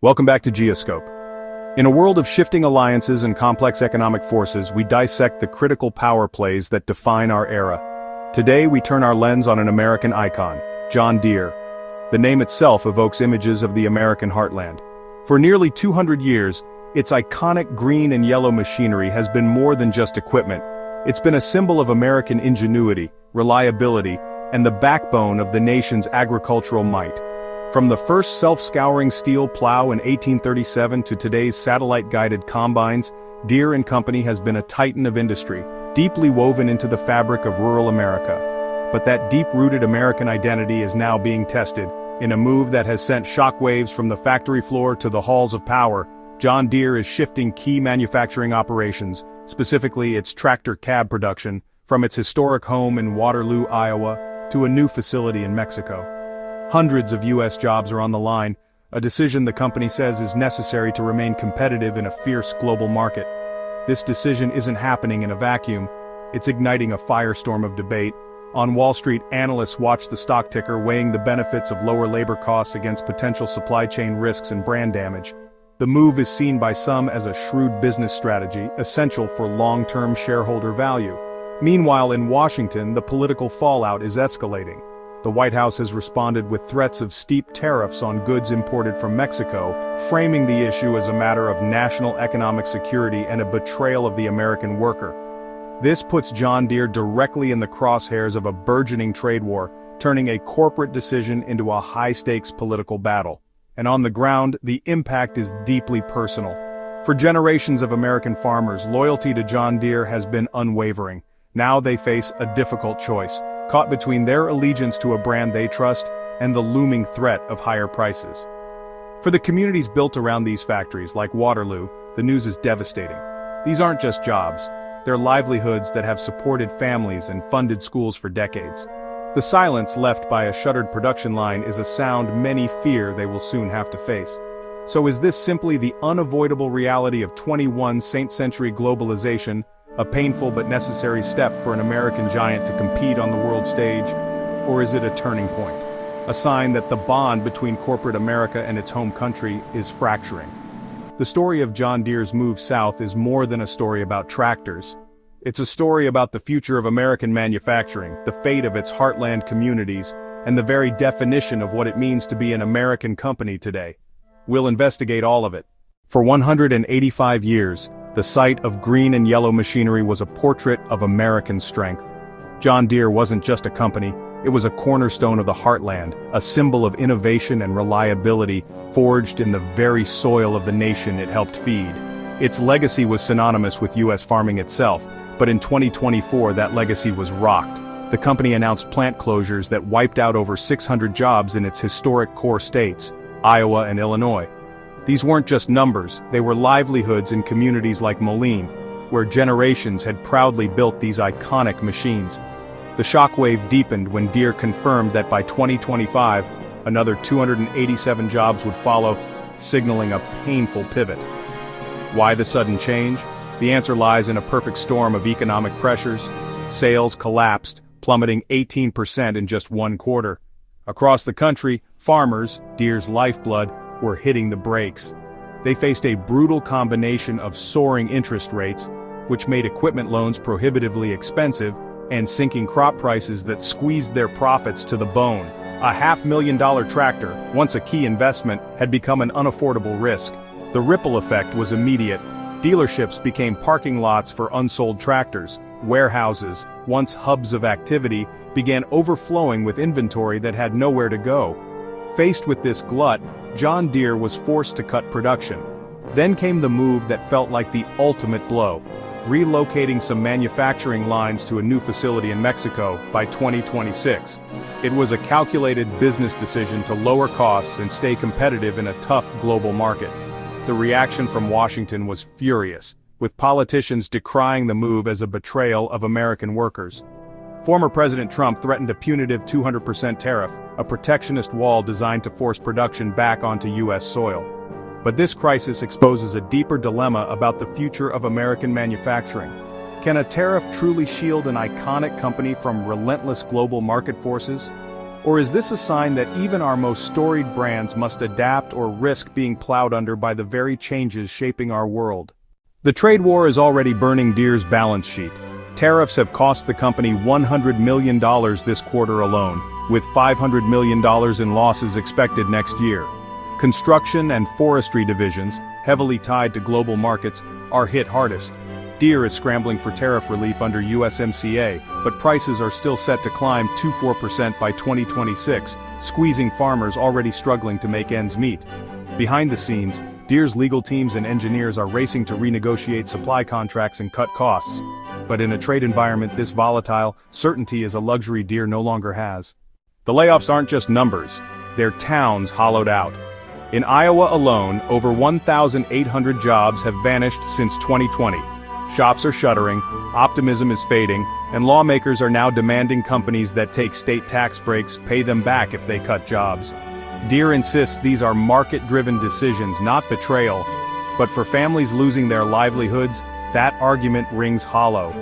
Welcome back to GeoScope. In a world of shifting alliances and complex economic forces, we dissect the critical power plays that define our era. Today we turn our lens on an American icon, John Deere. The name itself evokes images of the American heartland. For nearly 200 years, its iconic green and yellow machinery has been more than just equipment. It's been a symbol of American ingenuity, reliability, and the backbone of the nation's agricultural might. From the first self-scouring steel plow in 1837 to today's satellite-guided combines, Deere & Company has been a titan of industry, deeply woven into the fabric of rural America. But that deep-rooted American identity is now being tested. In a move that has sent shockwaves from the factory floor to the halls of power, John Deere is shifting key manufacturing operations, specifically its tractor cab production, from its historic home in Waterloo, Iowa, to a new facility in Mexico. Hundreds of U.S. jobs are on the line, a decision the company says is necessary to remain competitive in a fierce global market. This decision isn't happening in a vacuum, it's igniting a firestorm of debate. On Wall Street, analysts watch the stock ticker weighing the benefits of lower labor costs against potential supply chain risks and brand damage. The move is seen by some as a shrewd business strategy, essential for long-term shareholder value. Meanwhile, in Washington, the political fallout is escalating. The White House has responded with threats of steep tariffs on goods imported from Mexico, framing the issue as a matter of national economic security and a betrayal of the American worker. This puts John Deere directly in the crosshairs of a burgeoning trade war, turning a corporate decision into a high-stakes political battle. And on the ground, the impact is deeply personal. For generations of American farmers, loyalty to John Deere has been unwavering. Now they face a difficult choice, caught between their allegiance to a brand they trust and the looming threat of higher prices. For the communities built around these factories, like Waterloo, the news is devastating. These aren't just jobs, they're livelihoods that have supported families and funded schools for decades. The silence left by a shuttered production line is a sound many fear they will soon have to face. So is this simply the unavoidable reality of 21st century globalization, a painful but necessary step for an American giant to compete on the world stage? Or is it a turning point? A sign that the bond between corporate America and its home country is fracturing. The story of John Deere's move south is more than a story about tractors. It's a story about the future of American manufacturing, the fate of its heartland communities, and the very definition of what it means to be an American company today. We'll investigate all of it. For 185 years, the sight of green and yellow machinery was a portrait of American strength. John Deere wasn't just a company, it was a cornerstone of the heartland, a symbol of innovation and reliability forged in the very soil of the nation it helped feed. Its legacy was synonymous with U.S. farming itself, but in 2024 that legacy was rocked. The company announced plant closures that wiped out over 600 jobs in its historic core states, Iowa and Illinois. These weren't just numbers, they were livelihoods in communities like Moline, where generations had proudly built these iconic machines. The shockwave deepened when Deere confirmed that by 2025, another 287 jobs would follow, signaling a painful pivot. Why the sudden change? The answer lies in a perfect storm of economic pressures. Sales collapsed, plummeting 18% in just one quarter. Across the country, farmers, Deere's lifeblood, were hitting the brakes. They faced a brutal combination of soaring interest rates, which made equipment loans prohibitively expensive, and sinking crop prices that squeezed their profits to the bone. A $500,000 tractor, once a key investment, had become an unaffordable risk. The ripple effect was immediate. Dealerships became parking lots for unsold tractors. Warehouses, once hubs of activity, began overflowing with inventory that had nowhere to go. Faced with this glut, John Deere was forced to cut production. Then came the move that felt like the ultimate blow, relocating some manufacturing lines to a new facility in Mexico by 2026. It was a calculated business decision to lower costs and stay competitive in a tough global market. The reaction from Washington was furious, with politicians decrying the move as a betrayal of American workers. Former President Trump threatened a punitive 200% tariff, a protectionist wall designed to force production back onto U.S. soil. But this crisis exposes a deeper dilemma about the future of American manufacturing. Can a tariff truly shield an iconic company from relentless global market forces? Or is this a sign that even our most storied brands must adapt or risk being plowed under by the very changes shaping our world? The trade war is already burning Deere's balance sheet. Tariffs have cost the company $100 million this quarter alone, with $500 million in losses expected next year. Construction and forestry divisions, heavily tied to global markets, are hit hardest. Deere is scrambling for tariff relief under USMCA, but prices are still set to climb 2–4% by 2026, squeezing farmers already struggling to make ends meet. Behind the scenes, Deere's legal teams and engineers are racing to renegotiate supply contracts and cut costs. But in a trade environment this volatile, certainty is a luxury Deere no longer has. The layoffs aren't just numbers, they're towns hollowed out. In Iowa alone, over 1,800 jobs have vanished since 2020. Shops are shuttering, optimism is fading, and lawmakers are now demanding companies that take state tax breaks pay them back if they cut jobs. Deere insists these are market-driven decisions, not betrayal. But for families losing their livelihoods, that argument rings hollow.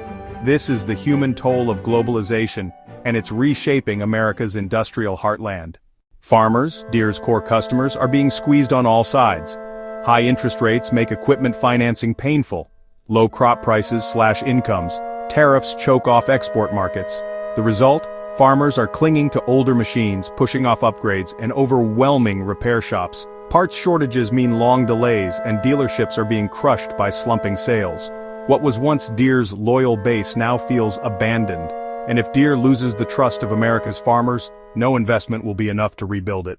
This is the human toll of globalization, and it's reshaping America's industrial heartland. Farmers, Deere's core customers, are being squeezed on all sides. High interest rates make equipment financing painful. Low crop prices slash incomes. Tariffs choke off export markets. The result? Farmers are clinging to older machines, pushing off upgrades, and overwhelming repair shops. Parts shortages mean long delays, and dealerships are being crushed by slumping sales. What was once Deere's loyal base now feels abandoned. And if Deere loses the trust of America's farmers, no investment will be enough to rebuild it.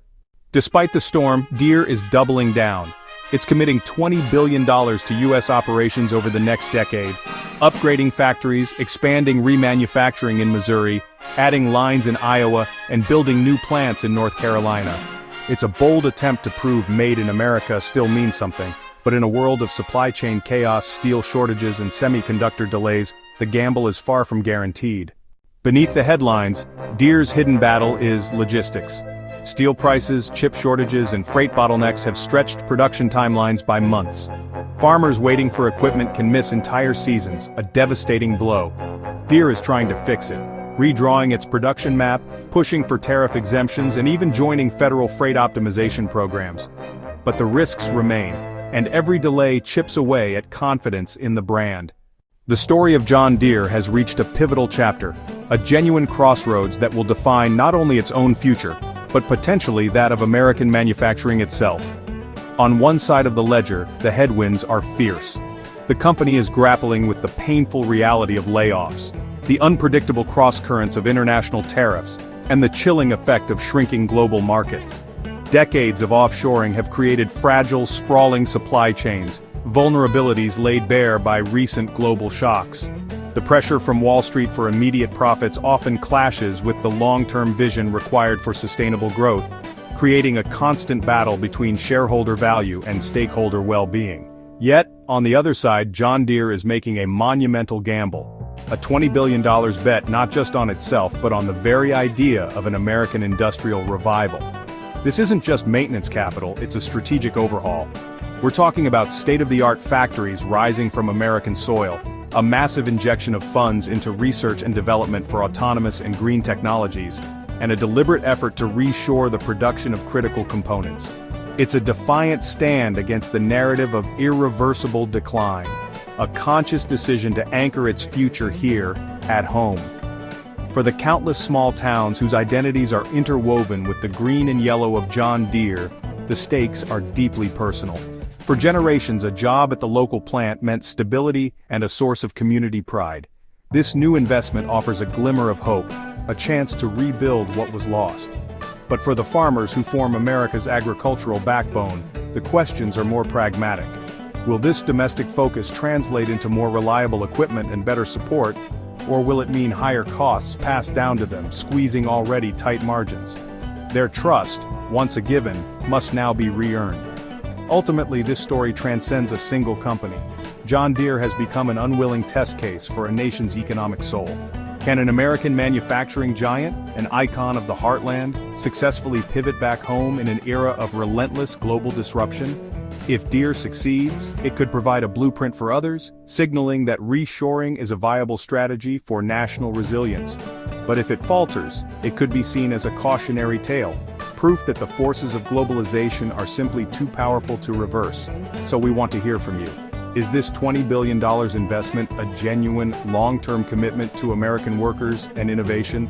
Despite the storm, Deere is doubling down. It's committing $20 billion to U.S. operations over the next decade, upgrading factories, expanding remanufacturing in Missouri, adding lines in Iowa, and building new plants in North Carolina. It's a bold attempt to prove Made in America still means something, but in a world of supply chain chaos, steel shortages, and semiconductor delays, the gamble is far from guaranteed. Beneath the headlines, Deere's hidden battle is logistics. Steel prices, chip shortages, and freight bottlenecks have stretched production timelines by months. Farmers waiting for equipment can miss entire seasons, a devastating blow. Deere is trying to fix it, redrawing its production map, pushing for tariff exemptions, and even joining federal freight optimization programs. But the risks remain, and every delay chips away at confidence in the brand. The story of John Deere has reached a pivotal chapter, a genuine crossroads that will define not only its own future, but potentially that of American manufacturing itself. On one side of the ledger, the headwinds are fierce. The company is grappling with the painful reality of layoffs, the unpredictable cross-currents of international tariffs, and the chilling effect of shrinking global markets. Decades of offshoring have created fragile, sprawling supply chains, vulnerabilities laid bare by recent global shocks. The pressure from Wall Street for immediate profits often clashes with the long-term vision required for sustainable growth, creating a constant battle between shareholder value and stakeholder well-being. Yet, on the other side, John Deere is making a monumental gamble, a $20 billion bet not just on itself but on the very idea of an American industrial revival. This isn't just maintenance capital, it's a strategic overhaul. We're talking about state-of-the-art factories rising from American soil, a massive injection of funds into research and development for autonomous and green technologies, and a deliberate effort to reshore the production of critical components. It's a defiant stand against the narrative of irreversible decline, a conscious decision to anchor its future here, at home. For the countless small towns whose identities are interwoven with the green and yellow of John Deere, the stakes are deeply personal. For generations, a job at the local plant meant stability and a source of community pride. This new investment offers a glimmer of hope, a chance to rebuild what was lost. But for the farmers who form America's agricultural backbone, the questions are more pragmatic. Will this domestic focus translate into more reliable equipment and better support, or will it mean higher costs passed down to them, squeezing already tight margins? Their trust, once a given, must now be re-earned. Ultimately, this story transcends a single company. John Deere has become an unwilling test case for a nation's economic soul. Can an American manufacturing giant, an icon of the heartland, successfully pivot back home in an era of relentless global disruption? If Deere succeeds, it could provide a blueprint for others, signaling that reshoring is a viable strategy for national resilience. But if it falters, it could be seen as a cautionary tale, proof that the forces of globalization are simply too powerful to reverse. So we want to hear from you. Is this $20 billion investment a genuine, long-term commitment to American workers and innovation,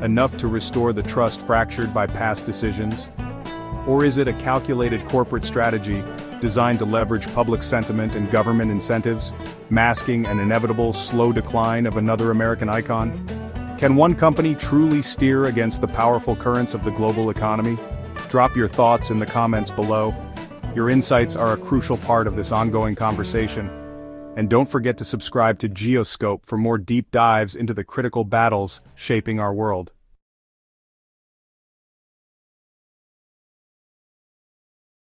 enough to restore the trust fractured by past decisions? Or is it a calculated corporate strategy designed to leverage public sentiment and government incentives, masking an inevitable slow decline of another American icon? Can one company truly steer against the powerful currents of the global economy? Drop your thoughts in the comments below. Your insights are a crucial part of this ongoing conversation. And don't forget to subscribe to GeoScope for more deep dives into the critical battles shaping our world.